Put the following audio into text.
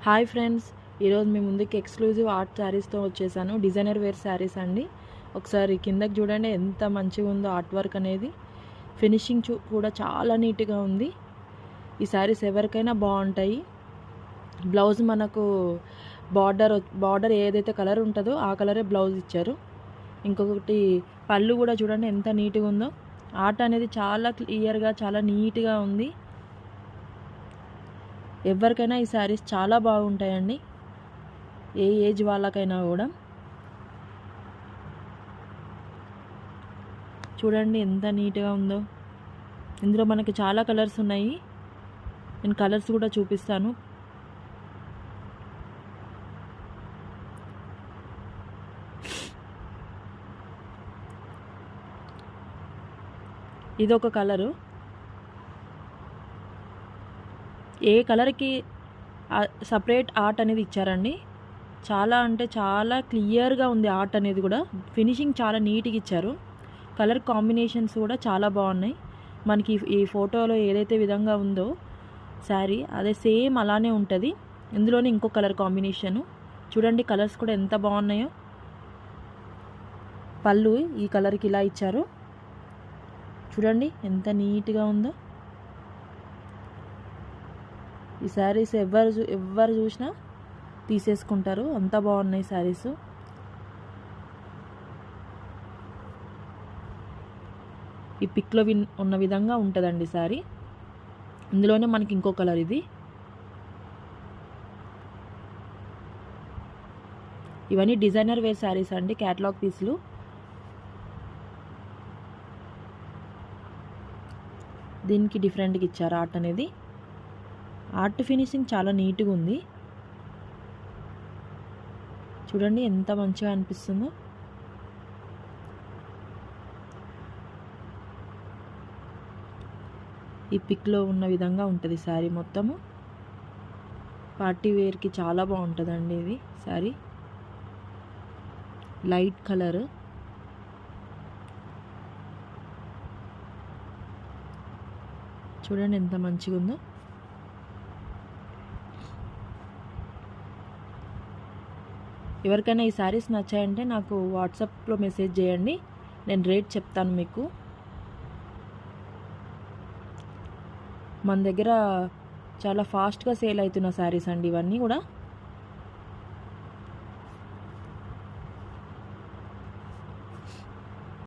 Hi friends, ఈరోజు మీ ముందుకి exclusive art శారీస్తో వచ్చేసాను. డిజైనర్ వేర్ శారీస్ అండి. ఒకసారి కిందకి చూడండి ఎంత మంచిగా ఉందో ఆర్ట్ వర్క్ అనేది. ఫినిషింగ్ కూడా చాలా నీట్గా ఉంది. ఈ శారీస్ ఎవరికైనా బాగుంటాయి. బ్లౌజ్ మనకు బార్డర్ ఏదైతే కలర్ ఉంటుందో ఆ కలరే బ్లౌజ్ ఇచ్చారు. ఇంకొకటి పళ్ళు కూడా చూడండి ఎంత నీట్గా ఉందో. ఆర్ట్ అనేది చాలా క్లియర్గా చాలా నీట్గా ఉంది. ఎవరికైనా ఈ శారీస్ చాలా బాగుంటాయండి, ఏ ఏజ్ వాళ్ళకైనా కూడా. చూడండి ఎంత నీట్గా ఉందో. ఇందులో మనకి చాలా కలర్స్ ఉన్నాయి. నేను కలర్స్ కూడా చూపిస్తాను. ఇదొక కలరు. ఏ కలర్కి సపరేట్ ఆర్ట్ అనేది ఇచ్చారండి. చాలా అంటే చాలా క్లియర్గా ఉంది ఆర్ట్ అనేది కూడా. ఫినిషింగ్ చాలా నీట్గా ఇచ్చారు. కలర్ కాంబినేషన్స్ కూడా చాలా బాగున్నాయి. మనకి ఈ ఫోటోలో ఏదైతే విధంగా ఉందో శారీ అదే సేమ్ అలానే ఉంటుంది. ఇందులోనే ఇంకో కలర్ కాంబినేషను చూడండి. కలర్స్ కూడా ఎంత బాగున్నాయో. పళ్ళు ఈ కలర్కి ఇలా ఇచ్చారు. చూడండి ఎంత నీట్గా ఉందో. ఈ శారీస్ ఎవరు చూసినా తీసేసుకుంటారు, అంత బాగున్నాయి శారీస్. ఈ పిక్లో ఉన్న విధంగా ఉంటుందండి శారీ. ఇందులోనే మనకి ఇంకో కలర్ ఇది. ఇవన్నీ డిజైనర్ వేర్ శారీస్ అండి, క్యాటలాగ్ పీసులు. దీనికి డిఫరెంట్గా ఇచ్చారు ఆర్ట్ అనేది. ఆర్ట్ ఫినిషింగ్ చాలా నీట్గా ఉంది. చూడండి ఎంత మంచిగా అనిపిస్తుందో. ఈ పిక్లో ఉన్న విధంగా ఉంటుంది శారీ మొత్తము. పార్టీ వేర్కి చాలా బాగుంటుందండి ఇది శారీ. Light colour. చూడండి ఎంత మంచిగా ఉందో. ఎవరికైనా ఈ శారీస్ నచ్చాయంటే నాకు వాట్సాప్లో మెసేజ్ చేయండి, నేను రేట్ చెప్తాను మీకు. మన దగ్గర చాలా ఫాస్ట్గా సేల్ అవుతున్న శారీస్ అండి ఇవన్నీ కూడా.